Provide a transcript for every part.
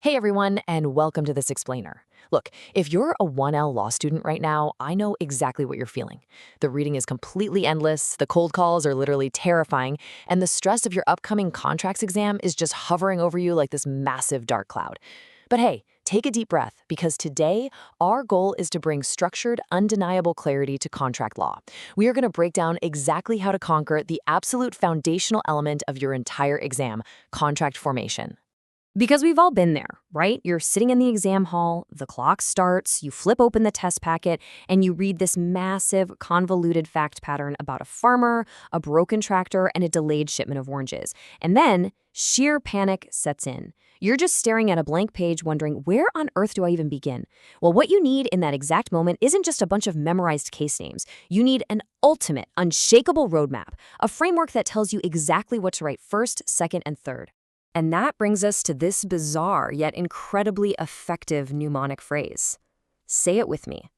Hey everyone, and welcome to This Explainer. Look, if you're a 1L law student right now, I know exactly what you're feeling. The reading is completely endless, the cold calls are literally terrifying, and the stress of your upcoming contracts exam is just hovering over you like this massive dark cloud. But hey, take a deep breath, because today, our goal is to bring structured, undeniable clarity to contract law. We are going to break down exactly how to conquer the absolute foundational element of your entire exam, contract formation. Because we've all been there, right? You're sitting in the exam hall, the clock starts, you flip open the test packet, and you read this massive, convoluted fact pattern about a farmer, a broken tractor, and a delayed shipment of oranges. And then, sheer panic sets in. You're just staring at a blank page wondering, where on earth do I even begin? Well, what you need in that exact moment isn't just a bunch of memorized case names. You need an ultimate, unshakable roadmap, a framework that tells you exactly what to write first, second, and third. And that brings us to this bizarre yet incredibly effective mnemonic phrase. Say it with me.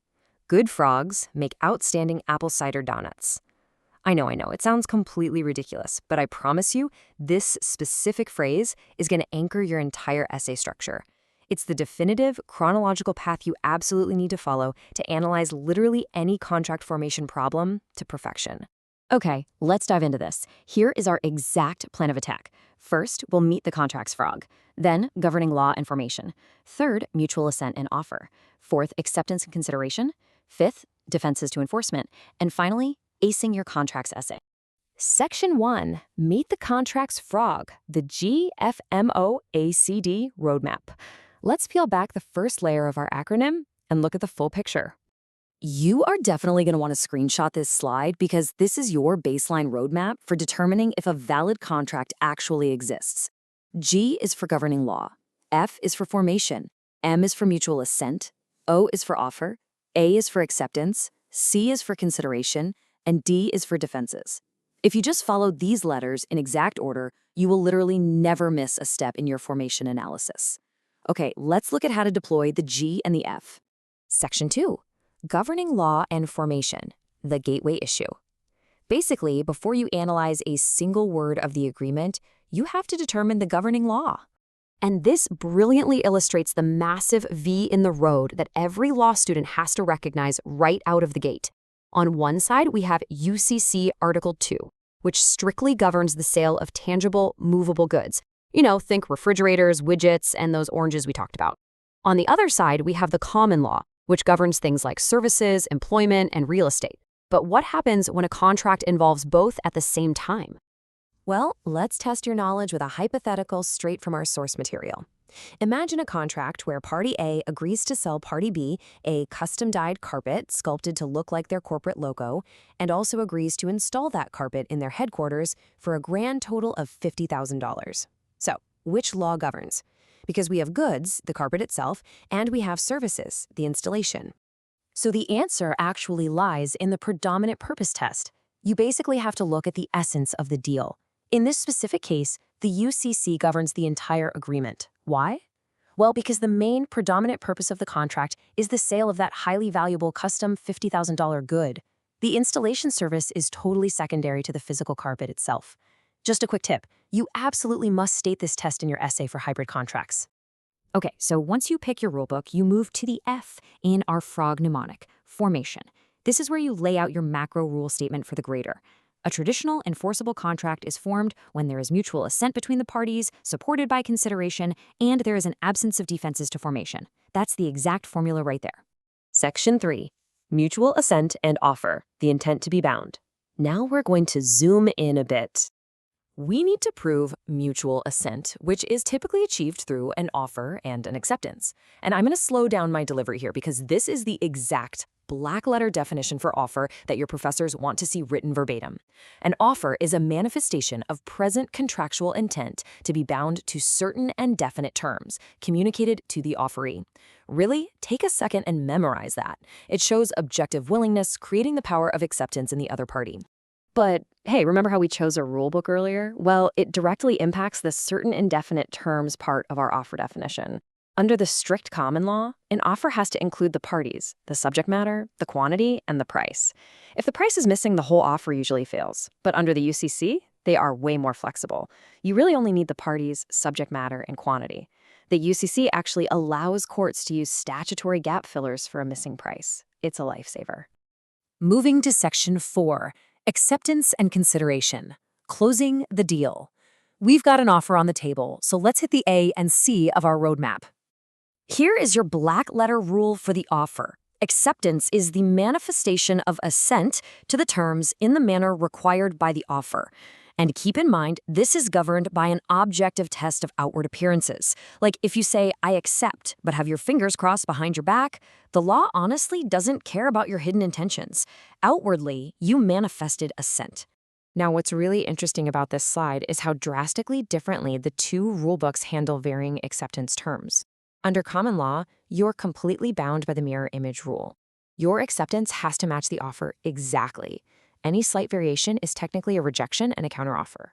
Good frogs make outstanding apple cider donuts. I know, it sounds completely ridiculous, but I promise you, this specific phrase is going to anchor your entire essay structure. It's the definitive, chronological path you absolutely need to follow to analyze literally any contract formation problem to perfection. Okay, let's dive into this. Here is our exact plan of attack. First, we'll meet the contract's frog. Then, governing law and formation. Third, mutual assent and offer. Fourth, acceptance and consideration. Fifth, defenses to enforcement. And finally, acing your contract's essay. Section 1, meet the contract's frog, the GFMOACD roadmap. Let's peel back the first layer of our acronym and look at the full picture. You are definitely going to want to screenshot this slide because this is your baseline roadmap for determining if a valid contract actually exists. G is for governing law. F is for formation. M is for mutual assent. O is for offer. A is for acceptance. C is for consideration. And D is for defenses. If you just follow these letters in exact order, you will literally never miss a step in your formation analysis. Okay, let's look at how to deploy the G and the F. Section 2. Governing law and formation, the gateway issue. Basically, before you analyze a single word of the agreement, you have to determine the governing law. And this brilliantly illustrates the massive V in the road that every law student has to recognize right out of the gate. On one side, we have UCC Article 2, which strictly governs the sale of tangible, movable goods. Think refrigerators, widgets, and those oranges we talked about. On the other side, we have the common law, which governs things like services, employment, and real estate. But what happens when a contract involves both at the same time? Well, let's test your knowledge with a hypothetical straight from our source material. Imagine a contract where Party A agrees to sell Party B a custom-dyed carpet sculpted to look like their corporate logo, and also agrees to install that carpet in their headquarters for a grand total of $50,000. So, which law governs? Because we have goods, the carpet itself, and we have services, the installation. So the answer actually lies in the Predominant Purpose Test. You basically have to look at the essence of the deal. In this specific case, the UCC governs the entire agreement. Why? Well, because the main predominant purpose of the contract is the sale of that highly valuable custom $50,000 good. The installation service is totally secondary to the physical carpet itself. Just a quick tip, you absolutely must state this test in your essay for hybrid contracts. Okay, so once you pick your rulebook, you move to the F in our frog mnemonic, formation. This is where you lay out your macro rule statement for the grader. A traditional enforceable contract is formed when there is mutual assent between the parties, supported by consideration, and there is an absence of defenses to formation. That's the exact formula right there. Section 3, mutual assent and offer, the intent to be bound. Now we're going to zoom in a bit. We need to prove mutual assent, which is typically achieved through an offer and an acceptance. And I'm going to slow down my delivery here because this is the exact black-letter definition for offer that your professors want to see written verbatim. An offer is a manifestation of present contractual intent to be bound to certain and definite terms, communicated to the offeree. Really, take a second and memorize that. It shows objective willingness, creating the power of acceptance in the other party. But hey, remember how we chose a rulebook earlier? Well, it directly impacts the certain indefinite terms part of our offer definition. Under the strict common law, an offer has to include the parties, the subject matter, the quantity, and the price. If the price is missing, the whole offer usually fails. But under the UCC, they are way more flexible. You really only need the parties, subject matter, and quantity. The UCC actually allows courts to use statutory gap fillers for a missing price. It's a lifesaver. Moving to Section 4, Acceptance and Consideration. Closing the deal. We've got an offer on the table, so let's hit the A and C of our roadmap. Here is your black letter rule for the offer. Acceptance is the manifestation of assent to the terms in the manner required by the offer. And keep in mind, this is governed by an objective test of outward appearances. Like if you say, I accept, but have your fingers crossed behind your back, the law honestly doesn't care about your hidden intentions. Outwardly, you manifested assent. Now, what's really interesting about this slide is how drastically differently the two rulebooks handle varying acceptance terms. Under common law, you're completely bound by the mirror image rule. Your acceptance has to match the offer exactly. Any slight variation is technically a rejection and a counteroffer.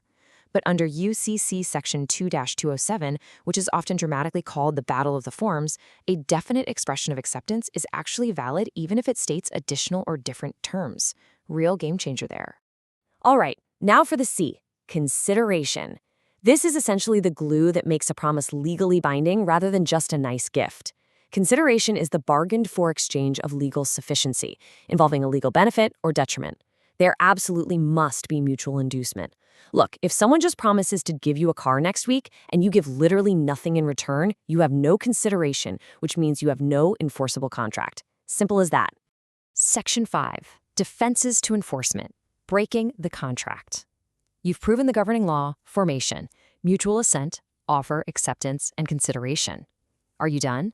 But under UCC Section 2-207, which is often dramatically called the Battle of the Forms, a definite expression of acceptance is actually valid even if it states additional or different terms. Real game changer there. All right, now for the C, consideration. This is essentially the glue that makes a promise legally binding rather than just a nice gift. Consideration is the bargained-for exchange of legal sufficiency, involving a legal benefit or detriment. There absolutely must be mutual inducement. Look, if someone just promises to give you a car next week and you give literally nothing in return, you have no consideration, which means you have no enforceable contract. Simple as that. Section 5. Defenses to enforcement. Breaking the contract. You've proven the governing law, formation, mutual assent, offer, acceptance, and consideration. Are you done?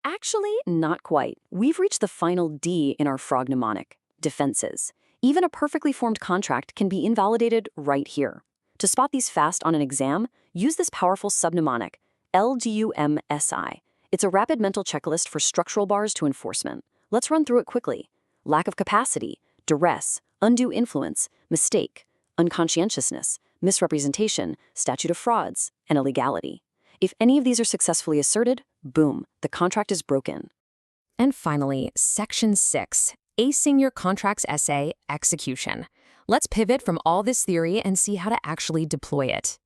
Actually, not quite. We've reached the final D in our frog mnemonic, defenses. Even a perfectly formed contract can be invalidated right here. To spot these fast on an exam, use this powerful submnemonic, LGUMSI. It's a rapid mental checklist for structural bars to enforcement. Let's run through it quickly. Lack of capacity, duress, undue influence, mistake, unconscientiousness, misrepresentation, statute of frauds, and illegality. If any of these are successfully asserted, boom, the contract is broken. And finally, Section 6. Acing your contract's essay, execution. Let's pivot from all this theory and see how to actually deploy it.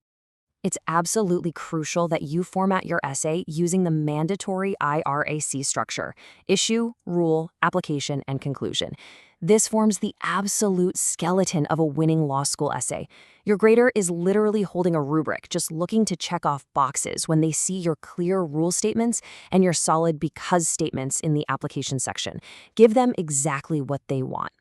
It's absolutely crucial that you format your essay using the mandatory IRAC structure: issue, rule, application, and conclusion. This forms the absolute skeleton of a winning law school essay. Your grader is literally holding a rubric, just looking to check off boxes when they see your clear rule statements and your solid because statements in the application section. Give them exactly what they want.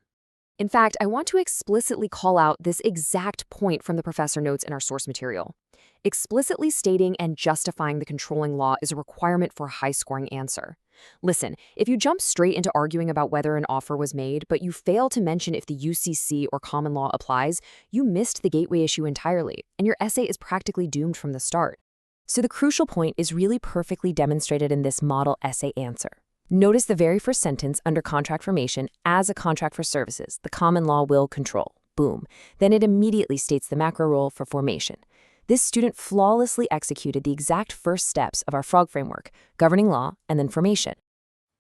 In fact, I want to explicitly call out this exact point from the professor notes in our source material. Explicitly stating and justifying the controlling law is a requirement for a high-scoring answer. Listen, if you jump straight into arguing about whether an offer was made, but you fail to mention if the UCC or common law applies, you missed the gateway issue entirely, and your essay is practically doomed from the start. So the crucial point is really perfectly demonstrated in this model essay answer. Notice the very first sentence under contract formation: as a contract for services, the common law will control. Boom. Then it immediately states the macro rule for formation. This student flawlessly executed the exact first steps of our frog framework: governing law and then formation.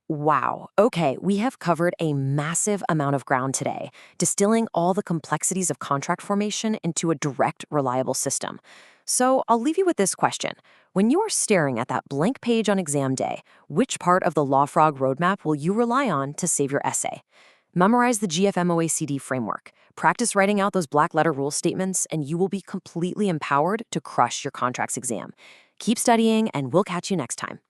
Wow. Okay, we have covered a massive amount of ground today, distilling all the complexities of contract formation into a direct, reliable system. So I'll leave you with this question. When you are staring at that blank page on exam day, which part of the Law Frog roadmap will you rely on to save your essay? Memorize the GFMOACD framework. Practice writing out those black letter rule statements, and you will be completely empowered to crush your contracts exam. Keep studying, and we'll catch you next time.